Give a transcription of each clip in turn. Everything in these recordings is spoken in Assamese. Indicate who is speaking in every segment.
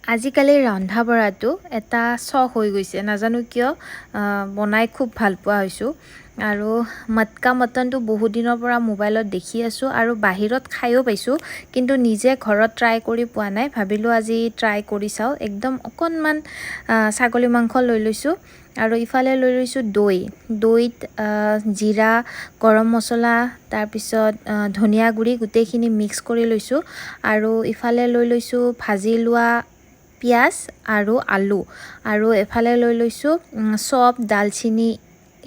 Speaker 1: আজিকালি ৰন্ধা বঢ়াটো এটা চখ হৈ গৈছে নাজানো কিয় বনাই খুব ভাল পোৱা হৈছোঁ আৰু মটকা মটনটো বহুত দিনৰ পৰা মোবাইলত দেখি আছোঁ আৰু বাহিৰত খায়ো পাইছোঁ কিন্তু নিজে ঘৰত ট্ৰাই কৰি পোৱা নাই ভাবিলোঁ আজি ট্ৰাই কৰি চাওঁ একদম অকণমান ছাগলী মাংস লৈ লৈছোঁ আৰু ইফালে লৈ লৈছোঁ দৈত জিৰা গৰম মছলা তাৰপিছত ধনিয়া গুড়ি গোটেইখিনি মিক্স কৰি লৈছোঁ আৰু ইফালে লৈ লৈছোঁ ভাজি লোৱা পিঁয়াজ আৰু আলু আৰু এফালে লৈ লৈছোঁ চপ দালচিনি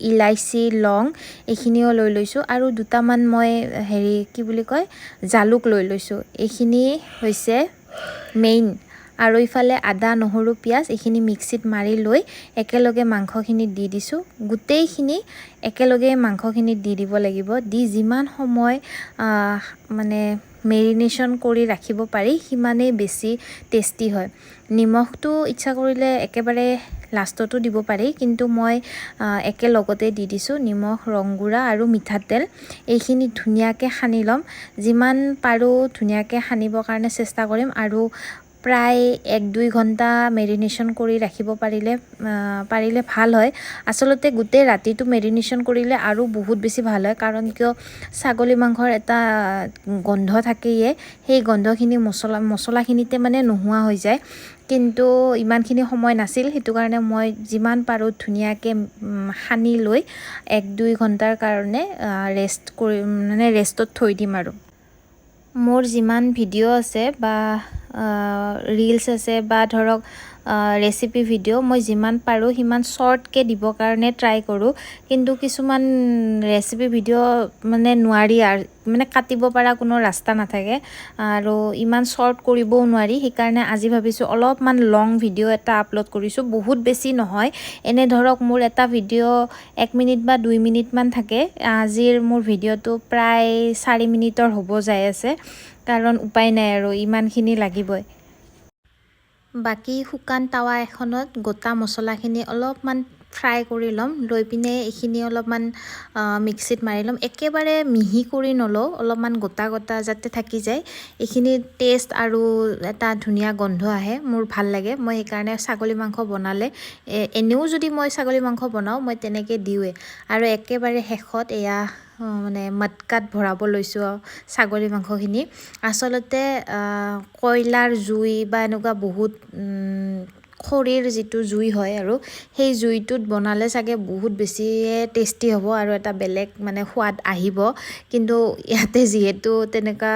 Speaker 1: ইলাইচি লং এইখিনিও লৈ লৈছোঁ আৰু দুটামান মই কি বুলি কয় জালুক লৈ লৈছোঁ এইখিনি হৈছে মেইন আৰু ইফালে আদা নহৰু পিঁয়াজ এইখিনি মিক্সিত মাৰি লৈ একেলগে মাংসখিনি দি দিছোঁ গোটেইখিনি একেলগে মাংসখিনি দি দিব লাগিব দি যিমান সময় মানে মেৰিনেশ্যন কৰি ৰাখিব পাৰি সিমানেই বেছি টেষ্টি হয় নিমখটো ইচ্ছা কৰিলে একেবাৰে লাষ্টতো দিব পাৰি কিন্তু মই একেলগতে দি দিছোঁ নিমখ ৰংগুড়া আৰু মিঠাতেল এইখিনি ধুনীয়াকৈ সানি ল'ম যিমান পাৰোঁ ধুনীয়াকৈ সানিবৰ কাৰণে চেষ্টা কৰিম আৰু প্ৰায় 1-2 ঘণ্টা মেৰিনেশ্যন কৰি ৰাখিব পাৰিলে ভাল হয় আচলতে গোটেই ৰাতিটো মেৰিনেশ্যন কৰিলে আৰু বহুত বেছি ভাল হয় কাৰণ কিয় ছাগলী মাংসৰ এটা গন্ধ থাকেয়ে সেই গন্ধখিনি মছলাখিনিতে মানে নোহোৱা হৈ যায় কিন্তু ইমানখিনি সময় নাছিল সেইটো কাৰণে মই যিমান পাৰোঁ ধুনীয়াকৈ সানি লৈ 1-2 ঘণ্টাৰ কাৰণে ৰেষ্টত থৈ দিম আৰু মোৰ যিমান ভিডিঅ' আছে বা ৰিলছ আছে বা ধৰক ৰেচিপি ভিডিঅ' মই যিমান পাৰোঁ সিমান শ্বৰ্টকৈ দিবৰ কাৰণে ট্ৰাই কৰোঁ কিন্তু কিছুমান ৰেচিপি ভিডিঅ' মানে নোৱাৰি আৰু মানে কাটিব পৰা কোনো ৰাস্তা নাথাকে আৰু ইমান শ্বৰ্ট কৰিবও নোৱাৰি সেইকাৰণে আজি ভাবিছোঁ অলপমান লং ভিডিঅ' এটা আপলোড কৰিছোঁ বহুত বেছি নহয় এনে ধৰক মোৰ এটা ভিডিঅ' 1 মিনিট বা 2 মিনিটমান থাকে আজিৰ মোৰ ভিডিঅ'টো প্ৰায় 4 মিনিটৰ হ'ব যায় আছে কাৰণ উপায় নাই আৰু ইমানখিনি লাগিবই বাকী শুকান টাৱা এখনত গোটা মছলাখিনি অলপমান ফ্ৰাই কৰি ল'ম লৈ পিনে এইখিনি অলপমান মিক্সিত মাৰি ল'ম একেবাৰে মিহি কৰি নলওঁ অলপমান গোটা যাতে থাকি যায় এইখিনি টেষ্ট আৰু এটা ধুনীয়া গন্ধ আহে মোৰ ভাল লাগে মই সেইকাৰণে ছাগলী মাংস বনালে এনেও যদি মই ছাগলী মাংস বনাওঁ মই তেনেকৈ দিওঁৱে আৰু একেবাৰে শেষত এয়া মানে মটকাত ভৰাব লৈছোঁ ছাগলী মাংসখিনি আচলতে কয়লাৰ জুই বা এনেকুৱা বহুত খৰিৰ যিটো জুই হয় আৰু সেই জুইটোত বনালে চাগে বহুত বেছিয়ে টেষ্টি হ'ব আৰু এটা বেলেগ মানে সোৱাদ আহিব কিন্তু ইয়াতে যিহেতু তেনেকুৱা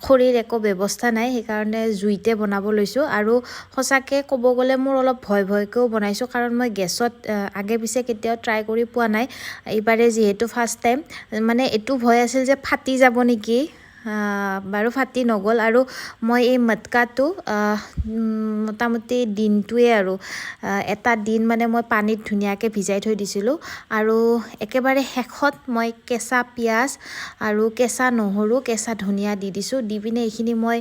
Speaker 1: খৰিৰ একো ব্যৱস্থা নাই সেইকাৰণে জুইতে বনাব লৈছোঁ আৰু সঁচাকৈ ক'ব গ'লে মোৰ অলপ ভয়কৈও বনাইছোঁ কাৰণ মই গেছত আগে পিছে কেতিয়াও ট্ৰাই কৰি পোৱা নাই এইবাৰে যিহেতু ফাৰ্ষ্ট টাইম মানে এইটো ভয় আছিল যে ফাটি যাব নেকি বাৰু ফাটি নগ'ল আৰু মই এই মটকাটো মোটামুটি দিনটোৱে আৰু এটা দিন মানে মই পানীত ধুনীয়াকৈ ভিজাই থৈ দিছিলোঁ আৰু একেবাৰে শেষত মই কেঁচা পিঁয়াজ আৰু কেঁচা নহৰু কেঁচা ধনিয়া দি দিছোঁ দি পিনে এইখিনি মই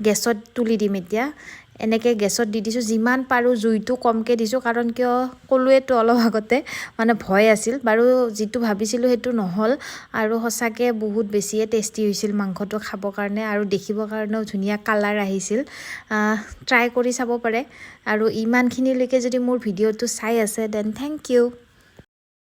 Speaker 1: গেছত তুলি দিম এতিয়া এনেকৈ গেছত দি দিছোঁ যিমান পাৰোঁ জুইটো কমকৈ দিছোঁ কাৰণ কিয় ক'লোৱেতো অলপ আগতে মানে ভয় আছিল বাৰু যিটো ভাবিছিলোঁ সেইটো নহ'ল আৰু সঁচাকৈ বহুত বেছিয়ে টেষ্টি হৈছিল মাংসটো খাবৰ কাৰণে আৰু দেখিবৰ কাৰণেও ধুনীয়া কালাৰ আহিছিল ট্ৰাই কৰি চাব পাৰে আৰু ইমানখিনিলৈকে যদি মোৰ ভিডিঅ'টো চাই আছে দেন থেংক ইউ